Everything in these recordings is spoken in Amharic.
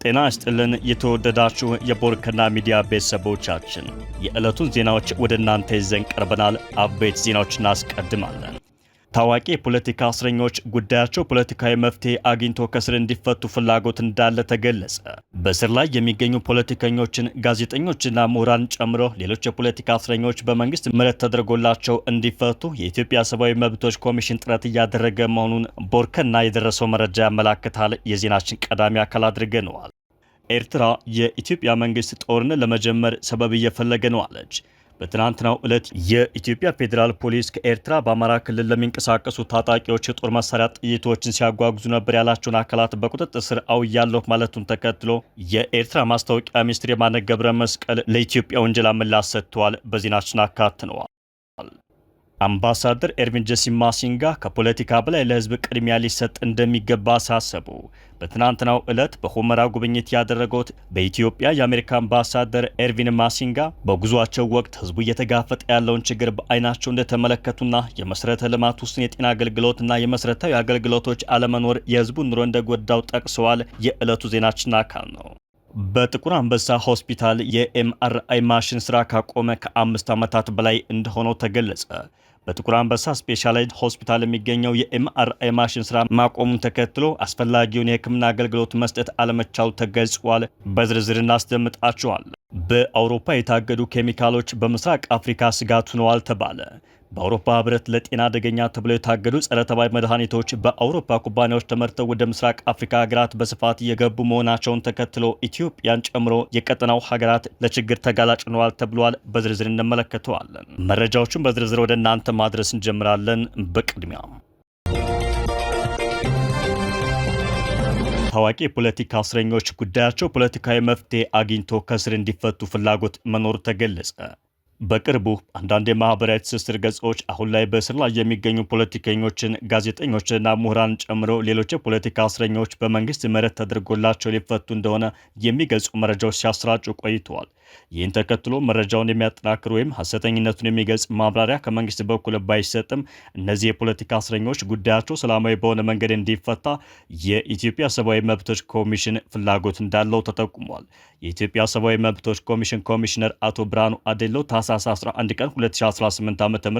ጤና ይስጥልን የተወደዳችሁ የቦርከና ሚዲያ ቤተሰቦቻችን የዕለቱን ዜናዎች ወደ እናንተ ይዘን ቀርበናል። አበይት ዜናዎችን እናስቀድማለን። ታዋቂ የፖለቲካ እስረኞች ጉዳያቸው ፖለቲካዊ መፍትሄ አግኝቶ ከስር እንዲፈቱ ፍላጎት እንዳለ ተገለጸ። በስር ላይ የሚገኙ ፖለቲከኞችን፣ ጋዜጠኞችና ምሁራን ጨምሮ ሌሎች የፖለቲካ እስረኞች በመንግስት ምህረት ተደርጎላቸው እንዲፈቱ የኢትዮጵያ ሰብአዊ መብቶች ኮሚሽን ጥረት እያደረገ መሆኑን ቦርከና የደረሰው መረጃ ያመላክታል። የዜናችን ቀዳሚ አካል አድርገነዋል። ኤርትራ የኢትዮጵያ መንግስት ጦርነት ለመጀመር ሰበብ እየፈለገ ነው አለች። በትናንትናው ዕለት የኢትዮጵያ ፌዴራል ፖሊስ ከኤርትራ በአማራ ክልል ለሚንቀሳቀሱ ታጣቂዎች የጦር መሳሪያ ጥይቶችን ሲያጓጉዙ ነበር ያላቸውን አካላት በቁጥጥር ስር አውያለሁ ማለቱን ተከትሎ የኤርትራ ማስታወቂያ ሚኒስትር የማነ ገብረ መስቀል ለኢትዮጵያ ወንጀል ምላሽ ሰጥተዋል። በዜናችን አካትነዋል። አምባሳደር ኤርቪን ጀሲማሲንጋ ከፖለቲካ በላይ ለህዝብ ቅድሚያ ሊሰጥ እንደሚገባ አሳሰቡ። በትናንትናው ዕለት በሁመራ ጉብኝት ያደረጉት በኢትዮጵያ የአሜሪካ አምባሳደር ኤርቪን ማሲንጋ በጉዟቸው ወቅት ህዝቡ እየተጋፈጠ ያለውን ችግር በአይናቸው እንደተመለከቱና የመሰረተ ልማት ውስን የጤና አገልግሎትና የመሰረታዊ አገልግሎቶች አለመኖር የህዝቡን ኑሮ እንደጎዳው ጠቅሰዋል። የዕለቱ ዜናችን አካል ነው። በጥቁር አንበሳ ሆስፒታል የኤምአርአይ ማሽን ስራ ካቆመ ከ5 ዓመታት በላይ እንደሆነው ተገለጸ። በጥቁር አንበሳ ስፔሻላይዝድ ሆስፒታል የሚገኘው የኤምአርአይ ማሽን ስራ ማቆሙን ተከትሎ አስፈላጊውን የህክምና አገልግሎት መስጠት አለመቻሉ ተገልጿል። በዝርዝር እናስደምጣቸዋል። በአውሮፓ የታገዱ ኬሚካሎች በምስራቅ አፍሪካ ስጋት ሆነዋል ተባለ። በአውሮፓ ህብረት ለጤና አደገኛ ተብለው የታገዱ ጸረ ተባይ መድኃኒቶች በአውሮፓ ኩባንያዎች ተመርተው ወደ ምስራቅ አፍሪካ ሀገራት በስፋት እየገቡ መሆናቸውን ተከትሎ ኢትዮጵያን ጨምሮ የቀጠናው ሀገራት ለችግር ተጋላጭ ሆነዋል ተብሏል። በዝርዝር እንመለከተዋለን። መረጃዎቹን በዝርዝር ወደ እናንተ ማድረስ እንጀምራለን። በቅድሚያም ታዋቂ የፖለቲካ እስረኞች ጉዳያቸው ፖለቲካዊ መፍትሄ አግኝቶ ከስር እንዲፈቱ ፍላጎት መኖሩ ተገለጸ። በቅርቡ አንዳንድ የማህበራዊ ትስስር ገጾች አሁን ላይ በእስር ላይ የሚገኙ ፖለቲከኞችን፣ ጋዜጠኞችንና ምሁራን ጨምሮ ሌሎች የፖለቲካ እስረኞች በመንግስት ምህረት ተደርጎላቸው ሊፈቱ እንደሆነ የሚገልጹ መረጃዎች ሲያሰራጩ ቆይተዋል። ይህን ተከትሎ መረጃውን የሚያጠናክር ወይም ሐሰተኝነቱን የሚገልጽ ማብራሪያ ከመንግስት በኩል ባይሰጥም እነዚህ የፖለቲካ እስረኞች ጉዳያቸው ሰላማዊ በሆነ መንገድ እንዲፈታ የኢትዮጵያ ሰብአዊ መብቶች ኮሚሽን ፍላጎት እንዳለው ተጠቁሟል። የኢትዮጵያ ሰብአዊ መብቶች ኮሚሽን ኮሚሽነር አቶ ብርሃኑ አዴሎ ታህሳስ 11 ቀን 2018 ዓ.ም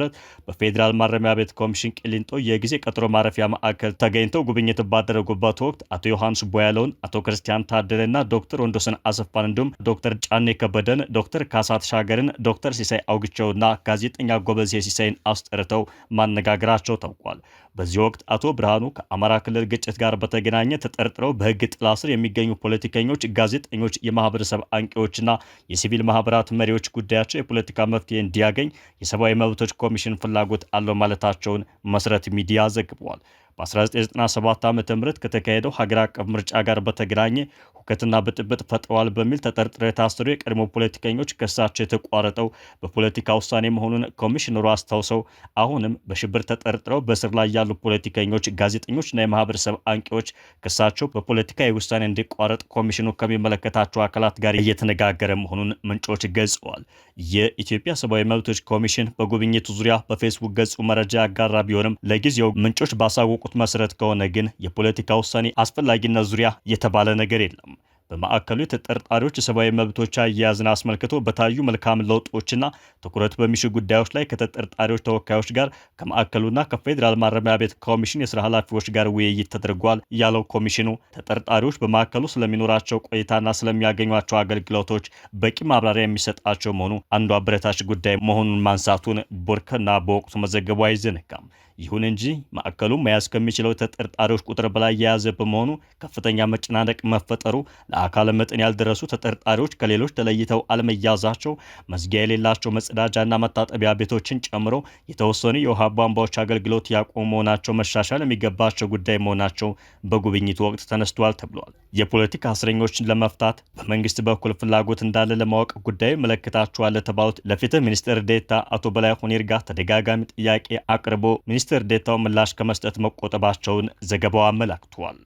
በፌዴራል ማረሚያ ቤት ኮሚሽን ቂሊንጦ የጊዜ ቀጠሮ ማረፊያ ማዕከል ተገኝተው ጉብኝት ባደረጉበት ወቅት አቶ ዮሐንስ ቦያለውን፣ አቶ ክርስቲያን ታደለና ዶክተር ወንዶሰን አሰፋን እንዲሁም ዶክተር ጫኔ ከበደን፣ ዶክተር ካሳ ተሻገርን፣ ዶክተር ሲሳይ አውግቸውና ጋዜጠኛ ጎበዜ ሲሳይን አስጠርተው ማነጋገራቸው ታውቋል። በዚህ ወቅት አቶ ብርሃኑ ከአማራ ክልል ግጭት ጋር በተገናኘ ተጠርጥረው በህግ ጥላ ስር የሚገኙ ፖለቲከኞች፣ ጋዜጠኞች፣ የማህበረሰብ አንቂዎችና የሲቪል ማህበራት መሪዎች ጉዳያቸው የፖለቲካ መፍትሄ እንዲያገኝ የሰብአዊ መብቶች ኮሚሽን ፍላጎት አለው ማለታቸውን መሰረት ሚዲያ ዘግቧል። በ1997 ዓ.ም ከተካሄደው ሀገር አቀፍ ምርጫ ጋር በተገናኘ ሁከትና ብጥብጥ ፈጥረዋል በሚል ተጠርጥረው የታሰሩ የቀድሞ ፖለቲከኞች ክሳቸው የተቋረጠው በፖለቲካ ውሳኔ መሆኑን ኮሚሽነሩ አስታውሰው አሁንም በሽብር ተጠርጥረው በስር ላይ ያሉ ፖለቲከኞች፣ ጋዜጠኞችና የማህበረሰብ አንቂዎች ክሳቸው በፖለቲካዊ ውሳኔ እንዲቋረጥ ኮሚሽኑ ከሚመለከታቸው አካላት ጋር እየተነጋገረ መሆኑን ምንጮች ገልጸዋል። የኢትዮጵያ ሰብአዊ መብቶች ኮሚሽን በጉብኝቱ ዙሪያ በፌስቡክ ገጹ መረጃ ያጋራ ቢሆንም ለጊዜው ምንጮች ባሳወቁ መሰረት ከሆነ ግን የፖለቲካ ውሳኔ አስፈላጊነት ዙሪያ የተባለ ነገር የለም። በማዕከሉ የተጠርጣሪዎች የሰብአዊ መብቶች አያያዝን አስመልክቶ በታዩ መልካም ለውጦችና ትኩረት በሚሹ ጉዳዮች ላይ ከተጠርጣሪዎች ተወካዮች ጋር ከማዕከሉና ከፌዴራል ማረሚያ ቤት ኮሚሽን የስራ ኃላፊዎች ጋር ውይይት ተደርጓል ያለው ኮሚሽኑ ተጠርጣሪዎች በማዕከሉ ስለሚኖራቸው ቆይታና ስለሚያገኟቸው አገልግሎቶች በቂ ማብራሪያ የሚሰጣቸው መሆኑ አንዱ አበረታች ጉዳይ መሆኑን ማንሳቱን ቦርከና በወቅቱ መዘገቡ አይዘነጋም። ይሁን እንጂ ማዕከሉ መያዝ ከሚችለው ተጠርጣሪዎች ቁጥር በላይ የያዘ በመሆኑ ከፍተኛ መጨናነቅ መፈጠሩ፣ ለአካለ መጠን ያልደረሱ ተጠርጣሪዎች ከሌሎች ተለይተው አለመያዛቸው፣ መዝጊያ የሌላቸው መጸዳጃና መታጠቢያ ቤቶችን ጨምሮ የተወሰኑ የውሃ ቧንቧዎች አገልግሎት ያቆሙ መሆናቸው መሻሻል የሚገባቸው ጉዳይ መሆናቸው በጉብኝቱ ወቅት ተነስቷል ተብሏል። የፖለቲካ እስረኞችን ለመፍታት በመንግስት በኩል ፍላጎት እንዳለ ለማወቅ ጉዳዩ መለከታቸዋል ለተባሉት ለፍትህ ሚኒስትር ዴኤታ አቶ በላይሁን ይርጋ ተደጋጋሚ ጥያቄ አቅርቦ ሚኒስትር ዴኤታው ምላሽ ከመስጠት መቆጠባቸውን ዘገባው አመላክቷል።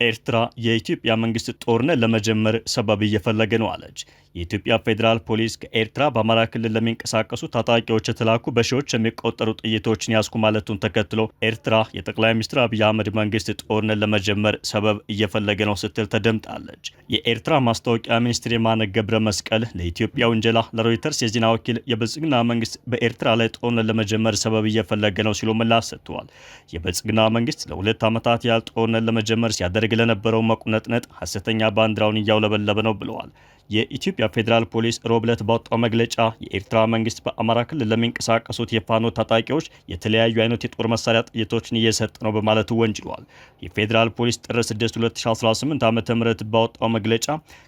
ኤርትራ የኢትዮጵያ መንግስት ጦርነት ለመጀመር ሰበብ እየፈለገ ነው አለች። የኢትዮጵያ ፌዴራል ፖሊስ ከኤርትራ በአማራ ክልል ለሚንቀሳቀሱ ታጣቂዎች የተላኩ በሺዎች የሚቆጠሩ ጥይቶችን ያስኩ ማለቱን ተከትሎ ኤርትራ የጠቅላይ ሚኒስትር አብይ አህመድ መንግስት ጦርነት ለመጀመር ሰበብ እየፈለገ ነው ስትል ተደምጣለች። የኤርትራ ማስታወቂያ ሚኒስትር የማነ ገብረ መስቀል ለኢትዮጵያ ውንጀላ ለሮይተርስ የዜና ወኪል የብልጽግና መንግስት በኤርትራ ላይ ጦርነት ለመጀመር ሰበብ እየፈለገ ነው ሲሉ ምላሽ ሰጥተዋል። የብልጽግና መንግስት ለ2 ዓመታት ያህል ጦርነት ለመጀመር ሲያደርግ ለነበረው መቁነጥነጥ ሐሰተኛ ባንዲራውን እያውለበለበ ነው ብለዋል። የኢትዮጵያ ፌዴራል ፖሊስ ሮብ ዕለት ባወጣው መግለጫ የኤርትራ መንግስት በአማራ ክልል ለሚንቀሳቀሱት የፋኖ ታጣቂዎች የተለያዩ አይነት የጦር መሳሪያ ጥይቶችን እየሰጠ ነው በማለት ወንጅሏል። የፌዴራል ፖሊስ ጥር 6 2018 ዓ.ም ባወጣው መግለጫ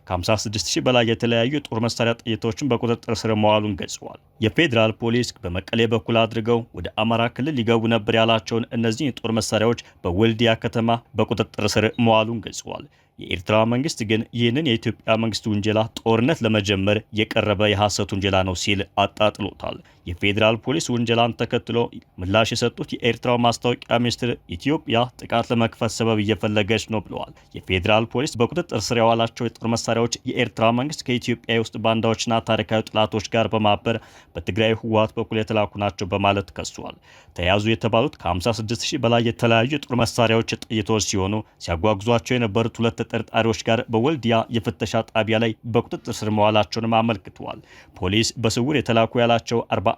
ከ56000 በላይ የተለያዩ የጦር መሳሪያ ጥይቶችን በቁጥጥር ስር መዋሉን ገልጸዋል። የፌዴራል ፖሊስ በመቀሌ በኩል አድርገው ወደ አማራ ክልል ሊገቡ ነበር ያላቸውን እነዚህ የጦር መሳሪያዎች በወልዲያ ከተማ በቁጥጥር ስር መዋሉን ገልጸዋል። የኤርትራ መንግስት ግን ይህንን የኢትዮጵያ መንግስት ውንጀላ ጦርነት ለመጀመር የቀረበ የሐሰት ውንጀላ ነው ሲል አጣጥሎታል። የፌዴራል ፖሊስ ውንጀላን ተከትሎ ምላሽ የሰጡት የኤርትራው ማስታወቂያ ሚኒስትር ኢትዮጵያ ጥቃት ለመክፈት ሰበብ እየፈለገች ነው ብለዋል። የፌዴራል ፖሊስ በቁጥጥር ስር ያዋላቸው የጦር መሳሪያዎች የኤርትራ መንግስት ከኢትዮጵያ የውስጥ ባንዳዎችና ታሪካዊ ጥላቶች ጋር በማበር በትግራይ ህወሓት በኩል የተላኩ ናቸው በማለት ከሷል። ተያዙ የተባሉት ከ56000 በላይ የተለያዩ የጦር መሳሪያዎች ጥይቶች ሲሆኑ ሲያጓጉዟቸው የነበሩት 2 ተጠርጣሪዎች ጋር በወልዲያ የፍተሻ ጣቢያ ላይ በቁጥጥር ስር መዋላቸውንም አመልክተዋል። ፖሊስ በስውር የተላኩ ያላቸው 41999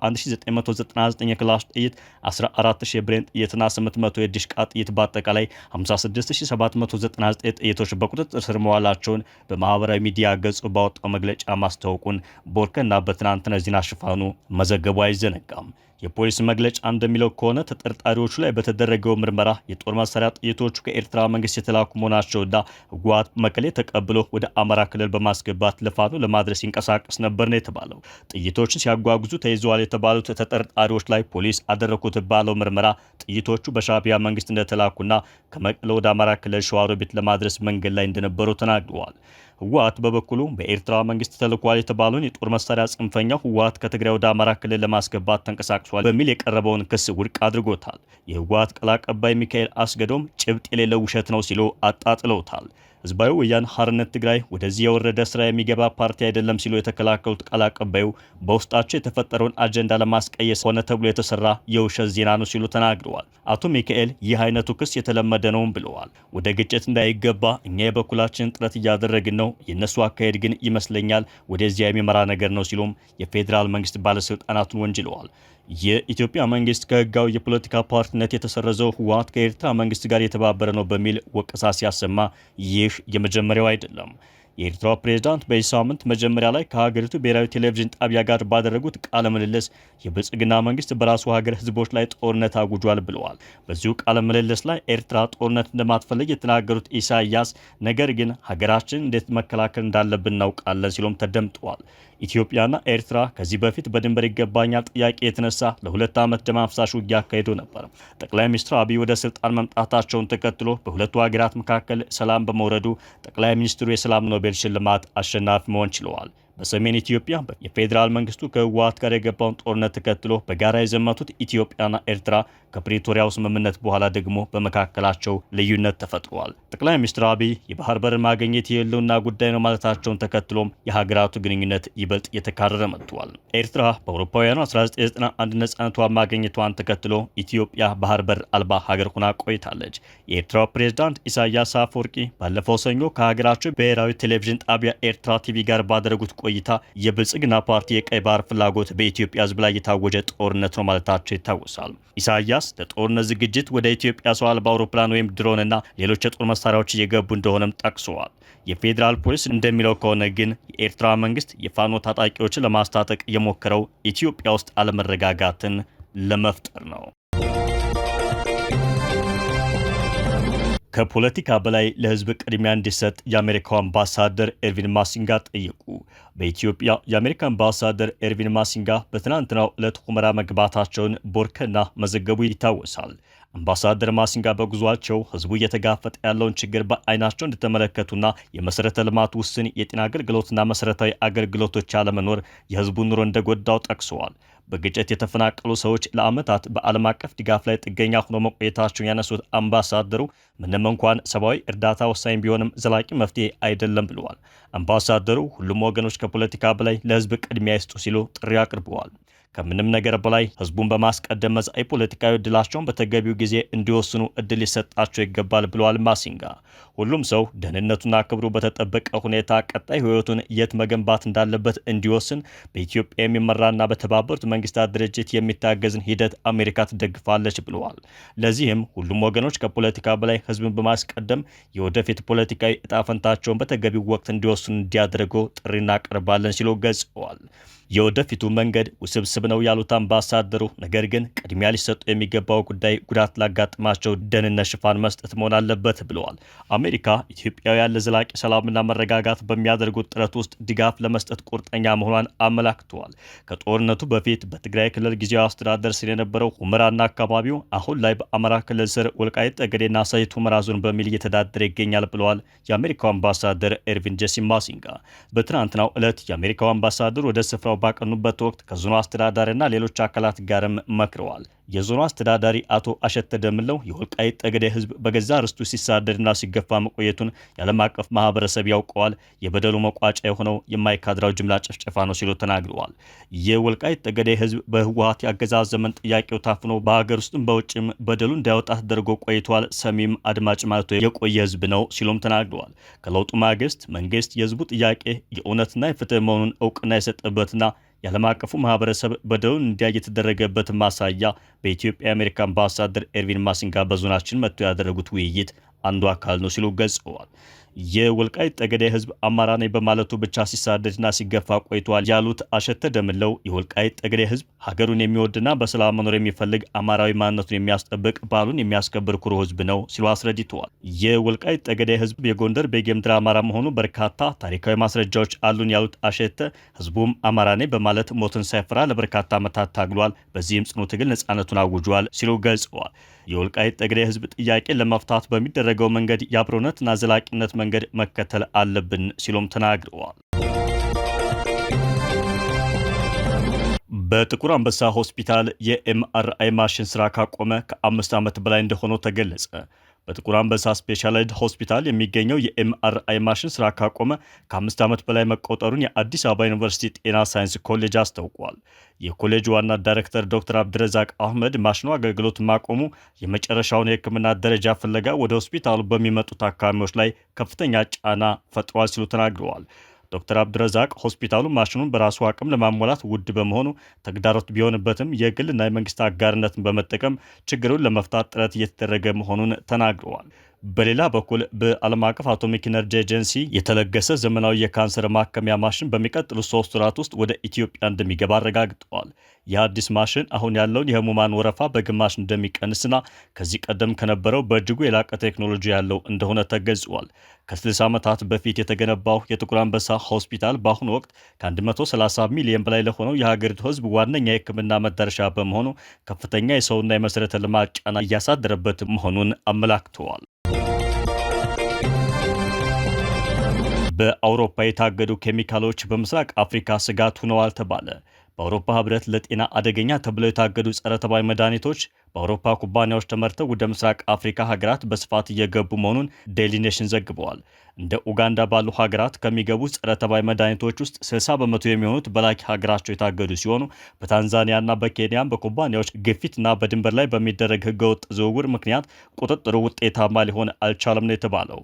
የክላሽ ጥይት፣ 14000 የብሬን ጥይትና 800 የዲሽቃ ጥይት በአጠቃላይ 56799 ጥይቶች በቁጥጥር ስር መዋላቸውን በማህበራዊ ሚዲያ ገጹ ባወጣው መግለጫ ማስታወቁን ቦርከና በትናንትናው ዜና ሽፋኑ መዘገቡ አይዘነጋም። የፖሊስ መግለጫ እንደሚለው ከሆነ ተጠርጣሪዎቹ ላይ በተደረገው ምርመራ የጦር መሳሪያ ጥይቶቹ ከኤርትራ መንግስት የተላኩ መሆናቸውና ህወሓት መቀሌ ተቀብሎ ወደ አማራ ክልል በማስገባት ለፋኖ ለማድረስ ይንቀሳቀስ ነበር ነው የተባለው። ጥይቶችን ሲያጓጉዙ ተይዘዋል የተባሉት ተጠርጣሪዎች ላይ ፖሊስ አደረኩት ባለው ምርመራ ጥይቶቹ በሻዕቢያ መንግስት እንደተላኩና ከመቀሌ ወደ አማራ ክልል ሸዋሮቢት ለማድረስ መንገድ ላይ እንደነበሩ ተናግረዋል። ህወሓት በበኩሉ በኤርትራ መንግስት ተልኳል የተባለውን የጦር መሳሪያ ጽንፈኛው ህወሓት ከትግራይ ወደ አማራ ክልል ለማስገባት ተንቀሳቅሷል በሚል የቀረበውን ክስ ውድቅ አድርጎታል። የህወሓት ቃል አቀባይ ሚካኤል አስገዶም ጭብጥ የሌለው ውሸት ነው ሲሉ አጣጥለውታል። ህዝባዊ ወያነ ሓርነት ትግራይ ወደዚህ የወረደ ስራ የሚገባ ፓርቲ አይደለም ሲሉ የተከላከሉት ቃል አቀባዩ በውስጣቸው የተፈጠረውን አጀንዳ ለማስቀየስ ሆነ ተብሎ የተሰራ የውሸት ዜና ነው ሲሉ ተናግረዋል። አቶ ሚካኤል ይህ አይነቱ ክስ የተለመደ ነውም ብለዋል። ወደ ግጭት እንዳይገባ እኛ የበኩላችን ጥረት እያደረግን ነው፣ የእነሱ አካሄድ ግን ይመስለኛል ወደዚያ የሚመራ ነገር ነው ሲሉም የፌዴራል መንግስት ባለስልጣናቱን ወንጅለዋል። የኢትዮጵያ መንግስት ከህጋዊ የፖለቲካ ፓርቲነት የተሰረዘው ህወሓት ከኤርትራ መንግስት ጋር የተባበረ ነው በሚል ወቀሳ ሲያሰማ ይህ የመጀመሪያው አይደለም። የኤርትራው ፕሬዝዳንት በዚህ ሳምንት መጀመሪያ ላይ ከሀገሪቱ ብሔራዊ ቴሌቪዥን ጣቢያ ጋር ባደረጉት ቃለ ምልልስ የብልጽግና መንግስት በራሱ ሀገር ህዝቦች ላይ ጦርነት አጉጇል ብለዋል። በዚሁ ቃለ ምልልስ ላይ ኤርትራ ጦርነት እንደማትፈልግ የተናገሩት ኢሳያስ ነገር ግን ሀገራችን እንዴት መከላከል እንዳለብን እናውቃለን ሲሉም ተደምጠዋል። ኢትዮጵያና ኤርትራ ከዚህ በፊት በድንበር ይገባኛል ጥያቄ የተነሳ ለ2 ዓመት ደም አፍሳሽ ውጊያ አካሂዶ ነበር። ጠቅላይ ሚኒስትር አብይ ወደ ስልጣን መምጣታቸውን ተከትሎ በሁለቱ ሀገራት መካከል ሰላም በመውረዱ ጠቅላይ ሚኒስትሩ የሰላም ኖቤል ሽልማት አሸናፊ መሆን ችለዋል። በሰሜን ኢትዮጵያ የፌዴራል መንግስቱ ከህወሓት ጋር የገባውን ጦርነት ተከትሎ በጋራ የዘመቱት ኢትዮጵያና ኤርትራ ከፕሪቶሪያው ስምምነት በኋላ ደግሞ በመካከላቸው ልዩነት ተፈጥሯል። ጠቅላይ ሚኒስትር አብይ የባህር በር ማግኘት የህልውና ጉዳይ ነው ማለታቸውን ተከትሎም የሀገራቱ ግንኙነት ይበልጥ የተካረረ መጥቷል። ኤርትራ በአውሮፓውያኑ 1991 ነጻነቷን ማግኘቷን ተከትሎ ኢትዮጵያ ባህር በር አልባ ሀገር ሆና ቆይታለች። የኤርትራው ፕሬዝዳንት ኢሳያስ አፈወርቂ ባለፈው ሰኞ ከሀገራቸው ብሔራዊ ቴሌቪዥን ጣቢያ ኤርትራ ቲቪ ጋር ባደረጉት ቆይታ የብልጽግና ፓርቲ የቀይ ባህር ፍላጎት በኢትዮጵያ ህዝብ ላይ የታወጀ ጦርነት ነው ማለታቸው ይታወሳል። ኢሳያስ ለጦርነት ዝግጅት ወደ ኢትዮጵያ ሰው አልባ አውሮፕላን ወይም ድሮንና ሌሎች የጦር መሳሪያዎች እየገቡ እንደሆነም ጠቅሰዋል። የፌዴራል ፖሊስ እንደሚለው ከሆነ ግን የኤርትራ መንግስት የፋኖ ታጣቂዎችን ለማስታጠቅ የሞከረው ኢትዮጵያ ውስጥ አለመረጋጋትን ለመፍጠር ነው። ከፖለቲካ በላይ ለህዝብ ቅድሚያ እንዲሰጥ የአሜሪካው አምባሳደር ኤርቪን ማሲንጋ ጠየቁ። በኢትዮጵያ የአሜሪካ አምባሳደር ኤርቪን ማሲንጋ በትናንትናው ዕለት ሁመራ መግባታቸውን ቦርከና መዘገቡ ይታወሳል። አምባሳደር ማሲንጋ በጉዟቸው ህዝቡ እየተጋፈጠ ያለውን ችግር በአይናቸው እንደተመለከቱና የመሰረተ ልማት ውስን የጤና አገልግሎትና መሰረታዊ አገልግሎቶች አለመኖር የህዝቡን ኑሮ እንደጎዳው ጠቅሰዋል። በግጭት የተፈናቀሉ ሰዎች ለዓመታት በዓለም አቀፍ ድጋፍ ላይ ጥገኛ ሆኖ መቆየታቸውን ያነሱት አምባሳደሩ ምንም እንኳን ሰብአዊ እርዳታ ወሳኝ ቢሆንም ዘላቂ መፍትሄ አይደለም ብለዋል። አምባሳደሩ ሁሉም ወገኖች ከፖለቲካ በላይ ለህዝብ ቅድሚያ ይስጡ ሲሉ ጥሪ አቅርበዋል። ከምንም ነገር በላይ ህዝቡን በማስቀደም መጻኢ ፖለቲካዊ እድላቸውን በተገቢው ጊዜ እንዲወስኑ እድል ሊሰጣቸው ይገባል ብለዋል ማሲንጋ። ሁሉም ሰው ደህንነቱና ክብሩ በተጠበቀ ሁኔታ ቀጣይ ህይወቱን የት መገንባት እንዳለበት እንዲወስን በኢትዮጵያ የሚመራና በተባበሩት መንግስታት ድርጅት የሚታገዝን ሂደት አሜሪካ ትደግፋለች ብለዋል። ለዚህም ሁሉም ወገኖች ከፖለቲካ በላይ ህዝብን በማስቀደም የወደፊት ፖለቲካዊ እጣ ፈንታቸውን በተገቢው ወቅት እንዲወስኑ እንዲያደርጉ ጥሪ እናቀርባለን ሲሉ ገልጸዋል። የወደፊቱ መንገድ ውስብስብ ነው ያሉት አምባሳደሩ ነገር ግን ቅድሚያ ሊሰጡ የሚገባው ጉዳይ ጉዳት ላጋጥማቸው ደህንነት ሽፋን መስጠት መሆን አለበት ብለዋል። አሜሪካ ኢትዮጵያውያን ለዘላቂ ሰላምና መረጋጋት በሚያደርጉት ጥረት ውስጥ ድጋፍ ለመስጠት ቁርጠኛ መሆኗን አመላክተዋል። ከጦርነቱ በፊት በትግራይ ክልል ጊዜያዊ አስተዳደር ስር የነበረው ሁመራና አካባቢው አሁን ላይ በአማራ ክልል ስር ወልቃይት ጠገዴና ሰቲት ሁመራ ዞን በሚል እየተዳደረ ይገኛል ብለዋል። የአሜሪካው አምባሳደር ኤርቪን ጄሲ ማሲንጋ በትናንትናው ዕለት የአሜሪካው አምባሳደር ወደ ስፍራው ባቀኑበት ወቅት ከዞኑ አስተዳዳሪና ሌሎች አካላት ጋርም መክረዋል። የዞኑ አስተዳዳሪ አቶ አሸተ ደምለው የወልቃይት ጠገዴ ህዝብ በገዛ ርስቱ ሲሳደድና ሲገፋ መቆየቱን የዓለም አቀፍ ማህበረሰብ ያውቀዋል። የበደሉ መቋጫ የሆነው የማይካድራው ጅምላ ጭፍጨፋ ነው ሲሉ ተናግረዋል። የወልቃይት ጠገዴ ህዝብ በህወሓት የአገዛዝ ዘመን ጥያቄው ታፍኖ በሀገር ውስጥም በውጭም በደሉ እንዳይወጣ ተደርጎ ቆይቷል። ሰሚም አድማጭ ማለት የቆየ ህዝብ ነው ሲሉም ተናግረዋል። ከለውጡ ማግስት መንግስት የህዝቡ ጥያቄ የእውነትና የፍትህ መሆኑን እውቅና የሰጠበትና የዓለም አቀፉ ማህበረሰብ በደሉን እንዲያይ የተደረገበት ማሳያ በኢትዮጵያ የአሜሪካ አምባሳደር ኤርቪን ማሲንጋ በዞናችን መጥተው ያደረጉት ውይይት አንዱ አካል ነው ሲሉ ገልጸዋል። የወልቃይት ጠገዴ ህዝብ አማራ ነኝ በማለቱ ብቻ ሲሳደድና ሲገፋ ቆይቷል ያሉት አሸተ ደምለው የወልቃይት ጠገዴ ህዝብ ሀገሩን የሚወድና በሰላም መኖር የሚፈልግ አማራዊ ማንነቱን የሚያስጠብቅ ባህሉን የሚያስከብር ኩሩ ህዝብ ነው ሲሉ አስረድተዋል። የወልቃይት ጠገዴ ህዝብ የጎንደር ቤጌምድር አማራ መሆኑ በርካታ ታሪካዊ ማስረጃዎች አሉን ያሉት አሸተ ህዝቡም አማራ ነኝ በማለት ሞትን ሳይፈራ ለበርካታ ዓመታት ታግሏል። በዚህም ጽኑ ትግል ነጻነቱን አውጇል ሲሉ ገልጸዋል። የወልቃይት ጠገዴ ህዝብ ጥያቄ ለመፍታት በሚደረገው መንገድ የአብሮነትና ዘላቂነት መንገድ መከተል አለብን ሲሉም ተናግረዋል። በጥቁር አንበሳ ሆስፒታል የኤምአርአይ ማሽን ስራ ካቆመ ከ5 ዓመት በላይ እንደሆነው ተገለጸ። በጥቁር አንበሳ ስፔሻላይዝድ ሆስፒታል የሚገኘው የኤምአርአይ ማሽን ስራ ካቆመ ከ5 ዓመት በላይ መቆጠሩን የአዲስ አበባ ዩኒቨርሲቲ ጤና ሳይንስ ኮሌጅ አስታውቋል። የኮሌጁ ዋና ዳይሬክተር ዶክተር አብድረዛቅ አህመድ ማሽኑ አገልግሎት ማቆሙ የመጨረሻውን የሕክምና ደረጃ ፍለጋ ወደ ሆስፒታሉ በሚመጡ ታካሚዎች ላይ ከፍተኛ ጫና ፈጥሯል ሲሉ ተናግረዋል። ዶክተር አብድረዛቅ ሆስፒታሉ ማሽኑን በራሱ አቅም ለማሟላት ውድ በመሆኑ ተግዳሮት ቢሆንበትም የግልና የመንግስት አጋርነትን በመጠቀም ችግሩን ለመፍታት ጥረት እየተደረገ መሆኑን ተናግረዋል። በሌላ በኩል በዓለም አቀፍ አቶሚክ ኢነርጂ ኤጀንሲ የተለገሰ ዘመናዊ የካንሰር ማከሚያ ማሽን በሚቀጥሉት 3 ወራት ውስጥ ወደ ኢትዮጵያ እንደሚገባ አረጋግጠዋል። የአዲስ ማሽን አሁን ያለውን የህሙማን ወረፋ በግማሽ እንደሚቀንስና ከዚህ ቀደም ከነበረው በእጅጉ የላቀ ቴክኖሎጂ ያለው እንደሆነ ተገልጿል። ከ60 ዓመታት በፊት የተገነባው የጥቁር አንበሳ ሆስፒታል በአሁኑ ወቅት ከ130 ሚሊዮን በላይ ለሆነው የሀገሪቱ ህዝብ ዋነኛ የህክምና መዳረሻ በመሆኑ ከፍተኛ የሰውና የመሠረተ ልማት ጫና እያሳደረበት መሆኑን አመላክተዋል። በአውሮፓ የታገዱ ኬሚካሎች በምስራቅ አፍሪካ ስጋት ሆነዋል ተባለ። በአውሮፓ ህብረት ለጤና አደገኛ ተብለው የታገዱ ጸረ ተባይ መድኃኒቶች በአውሮፓ ኩባንያዎች ተመርተው ወደ ምስራቅ አፍሪካ ሀገራት በስፋት እየገቡ መሆኑን ዴይሊ ኔሽን ዘግበዋል። እንደ ኡጋንዳ ባሉ ሀገራት ከሚገቡ ጸረ ተባይ መድኃኒቶች ውስጥ 60 በመቶ የሚሆኑት በላኪ ሀገራቸው የታገዱ ሲሆኑ በታንዛኒያና በኬንያም በኩባንያዎች ግፊትና በድንበር ላይ በሚደረግ ህገወጥ ዝውውር ምክንያት ቁጥጥሩ ውጤታማ ሊሆን አልቻለም ነው የተባለው።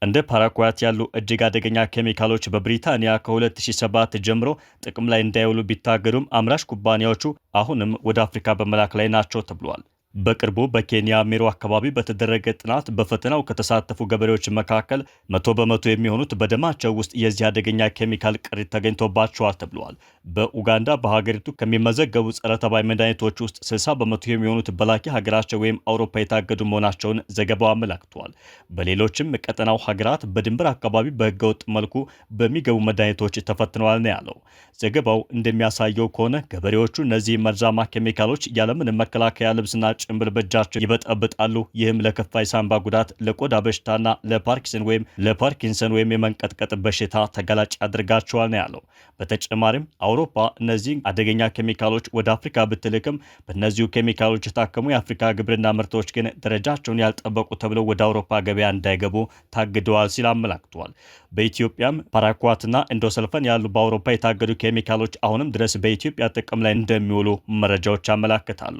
እንደ ፓራኳት ያሉ እጅግ አደገኛ ኬሚካሎች በብሪታንያ ከ2007 ጀምሮ ጥቅም ላይ እንዳይውሉ ቢታገዱም አምራች ኩባንያዎቹ አሁንም ወደ አፍሪካ በመላክ ላይ ናቸው ተብሏል። በቅርቡ በኬንያ ሜሮ አካባቢ በተደረገ ጥናት በፈተናው ከተሳተፉ ገበሬዎች መካከል 100 በመቶ የሚሆኑት በደማቸው ውስጥ የዚህ አደገኛ ኬሚካል ቅሪት ተገኝቶባቸዋል ተብሏል። በኡጋንዳ በሀገሪቱ ከሚመዘገቡ ጸረ ተባይ መድኃኒቶች ውስጥ 60 በመቶ የሚሆኑት በላኪ ሀገራቸው ወይም አውሮፓ የታገዱ መሆናቸውን ዘገባው አመላክቷል። በሌሎችም ቀጠናው ሀገራት በድንበር አካባቢ በህገወጥ መልኩ በሚገቡ መድኃኒቶች ተፈትነዋል ነው ያለው። ዘገባው እንደሚያሳየው ከሆነ ገበሬዎቹ እነዚህ መርዛማ ኬሚካሎች ያለምንም መከላከያ ልብስና ጭንብል በእጃቸው ይበጠብጣሉ። ይህም ለከፋ የሳንባ ጉዳት፣ ለቆዳ በሽታና ለፓርኪንሰን ወይም የመንቀጥቀጥ በሽታ ተጋላጭ ያደርጋቸዋል ነው ያለው። በተጨማሪም አውሮፓ እነዚህ አደገኛ ኬሚካሎች ወደ አፍሪካ ብትልክም በእነዚሁ ኬሚካሎች የታከሙ የአፍሪካ ግብርና ምርቶች ግን ደረጃቸውን ያልጠበቁ ተብለው ወደ አውሮፓ ገበያ እንዳይገቡ ታግደዋል ሲል አመላክቷል። በኢትዮጵያም ፓራኳትና ኢንዶሰልፈን ያሉ በአውሮፓ የታገዱ ኬሚካሎች አሁንም ድረስ በኢትዮጵያ ጥቅም ላይ እንደሚውሉ መረጃዎች ያመላክታሉ።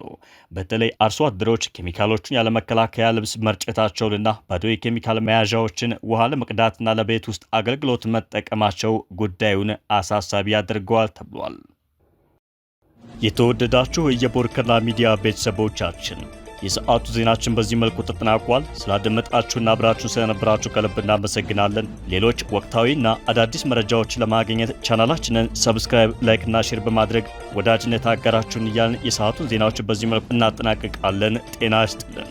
በተለይ አርሶ አደሮች ኬሚካሎቹን ያለመከላከያ ልብስ መርጨታቸውንና ባዶ የኬሚካል መያዣዎችን ውሃ ለመቅዳትና ለቤት ውስጥ አገልግሎት መጠቀማቸው ጉዳዩን አሳሳቢ ያደርገዋል ተብሏል። የተወደዳችሁ የቦርከና ሚዲያ ቤተሰቦቻችን የሰዓቱ ዜናችን በዚህ መልኩ ተጠናቋል። ስላደመጣችሁና አብራችሁን ስለነበራችሁ ከልብ እናመሰግናለን። ሌሎች ወቅታዊና አዳዲስ መረጃዎችን ለማግኘት ቻናላችንን ሰብስክራይብ፣ ላይክ እና ሼር በማድረግ ወዳጅነት አጋራችሁን እያልን የሰዓቱን ዜናዎች በዚህ መልኩ እናጠናቅቃለን። ጤና ይስጥልን።